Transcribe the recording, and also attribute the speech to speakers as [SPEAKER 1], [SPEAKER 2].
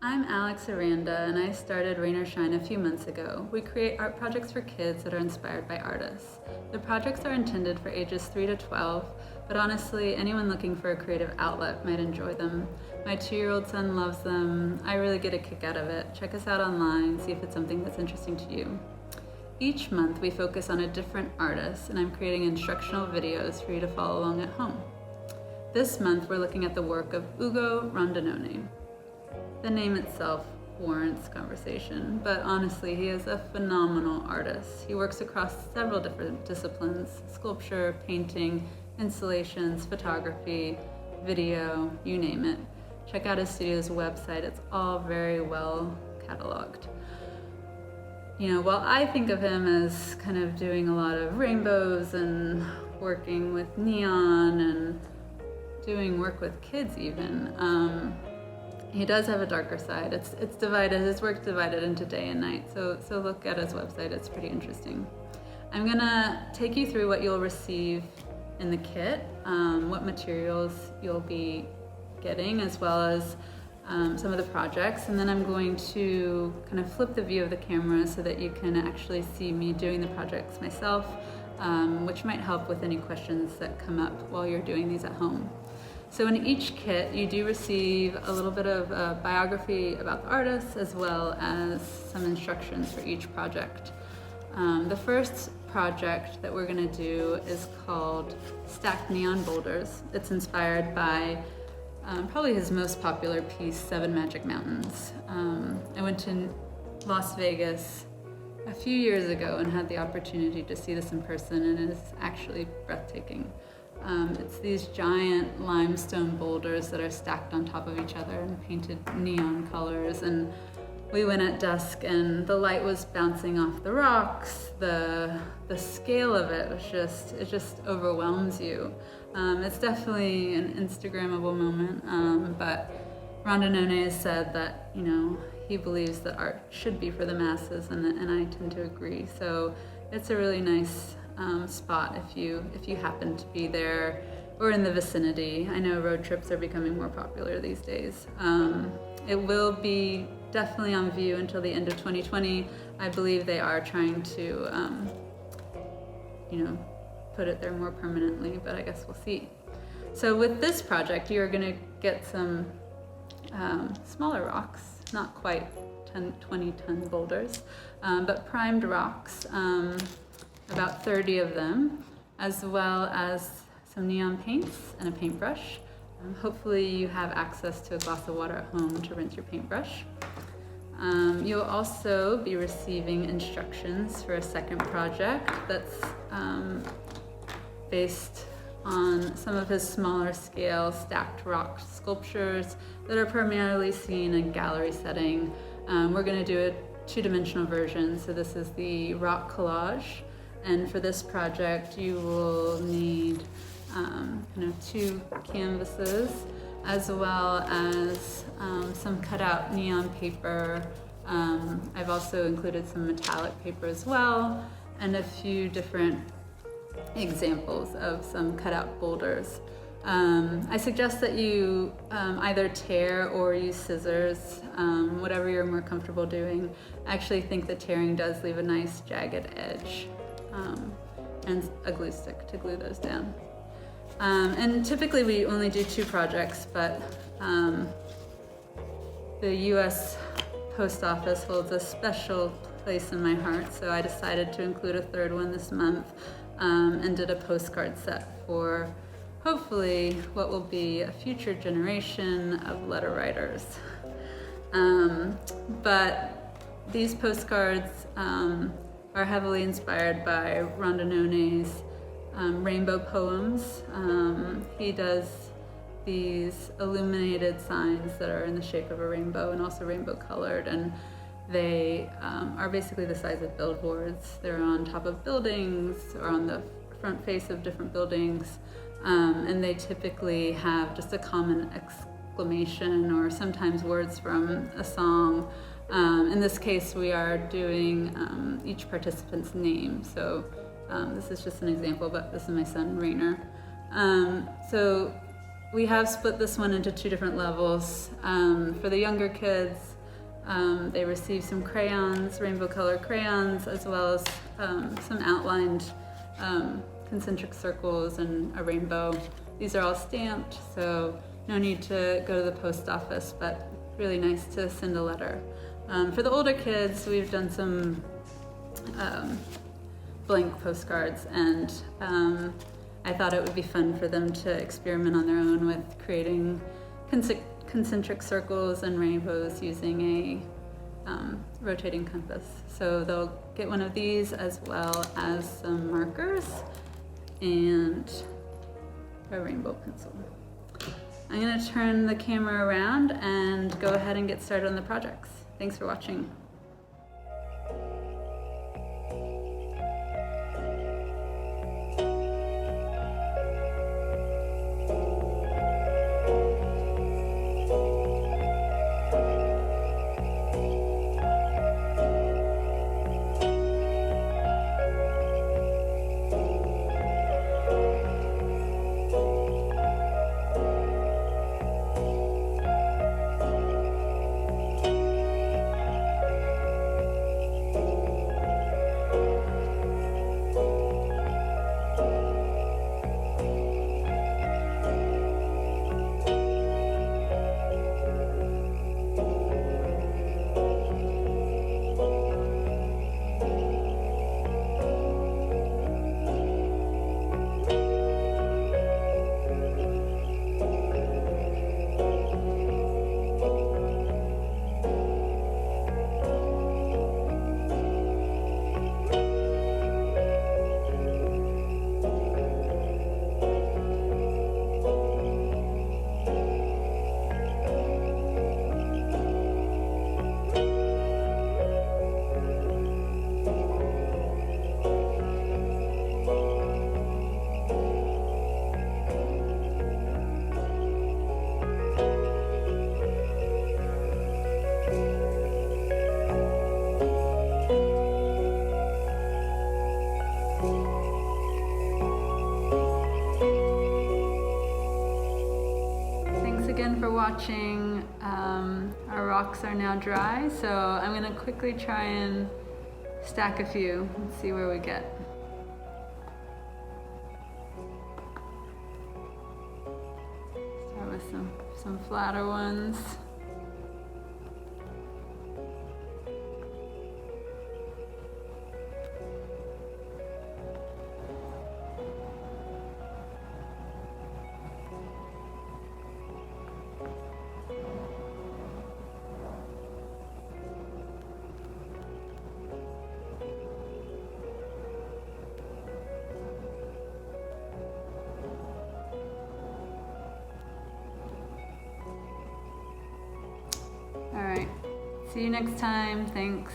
[SPEAKER 1] I'm Alex Aranda, and I started RainerShine a few months ago. We create art projects for kids that are inspired by artists. The projects are intended for ages 3 to 12, but honestly, anyone looking for a creative outlet might enjoy them. My 2-year-old son loves them. I really get a kick out of it. Check us out online, see if it's something that's interesting to you. Each month, we focus on a different artist, and I'm creating instructional videos for you to follow along at home. This month, we're looking at the work of Ugo Rondinone. The name itself warrants conversation, but honestly, he is a phenomenal artist. He works across several different disciplines: sculpture, painting, installations, photography, video, you name it. Check out his studio's website. It's all very well cataloged. While I think of him as kind of doing a lot of rainbows and working with neon and doing work with kids even, he does have a darker side. It's divided. His work's divided into day and night. So look at his website. It's pretty interesting. I'm gonna take you through what you'll receive in the kit, what materials you'll be getting, as well as some of the projects, and then I'm going to kind of flip the view of the camera so that you can actually see me doing the projects myself, which might help with any questions that come up while you're doing these at home. So in each kit, you do receive a little bit of a biography about the artist, as well as some instructions for each project. The first project that we're gonna do is called Stacked Neon Boulders. It's inspired by probably his most popular piece, 7 Magic Mountains. I went to Las Vegas a few years ago and had the opportunity to see this in person, and it is actually breathtaking. It's these giant limestone boulders that are stacked on top of each other and painted neon colors. And we went at dusk and the light was bouncing off the rocks. The scale of it was it just overwhelms you. It's definitely an Instagrammable moment, but Rondinone has said that, he believes that art should be for the masses, and I tend to agree. So it's a really nice spot if you happen to be there or in the vicinity. I know road trips are becoming more popular these days. It will be definitely on view until the end of 2020. I believe they are trying to, put it there more permanently, but I guess we'll see. So with this project, you're gonna get some smaller rocks, not quite 20-ton boulders, but primed rocks, about 30 of them, as well as some neon paints and a paintbrush. Hopefully you have access to a glass of water at home to rinse your paintbrush. You'll also be receiving instructions for a second project that's based on some of his smaller scale stacked rock sculptures that are primarily seen in gallery setting. We're going to do a 2-dimensional version, so this is the rock collage. And for this project, you will need kind of 2 canvases, as well as some cutout neon paper. I've also included some metallic paper as well, and a few different examples of some cutout boulders. I suggest that you either tear or use scissors, whatever you're more comfortable doing. I actually think the tearing does leave a nice jagged edge. And a glue stick to glue those down. And typically we only do 2 projects, but the US Post Office holds a special place in my heart, so I decided to include a 3rd one this month, and did a postcard set for hopefully what will be a future generation of letter writers. But these postcards are heavily inspired by Rondinone's rainbow poems. He does these illuminated signs that are in the shape of a rainbow and also rainbow colored, and they are basically the size of billboards. They're on top of buildings or on the front face of different buildings, and they typically have just a common exclamation or sometimes words from a song. In this case, we are doing each participant's name. So this is just an example, but this is my son, Rainer. So we have split this one into 2 different levels. For the younger kids, They received some crayons, rainbow color crayons, as well as some outlined concentric circles and a rainbow. These are all stamped, so no need to go to the post office, but really nice to send a letter. For the older kids, we've done some blank postcards, and I thought it would be fun for them to experiment on their own with creating concentric circles and rainbows using a rotating compass. So they'll get one of these as well as some markers and a rainbow pencil. I'm going to turn the camera around and go ahead and get started on the projects. Thanks for watching. Again for watching. Our rocks are now dry, so I'm going to quickly try and stack a few and see where we get. Start with some flatter ones. All right, see you next time. Thanks.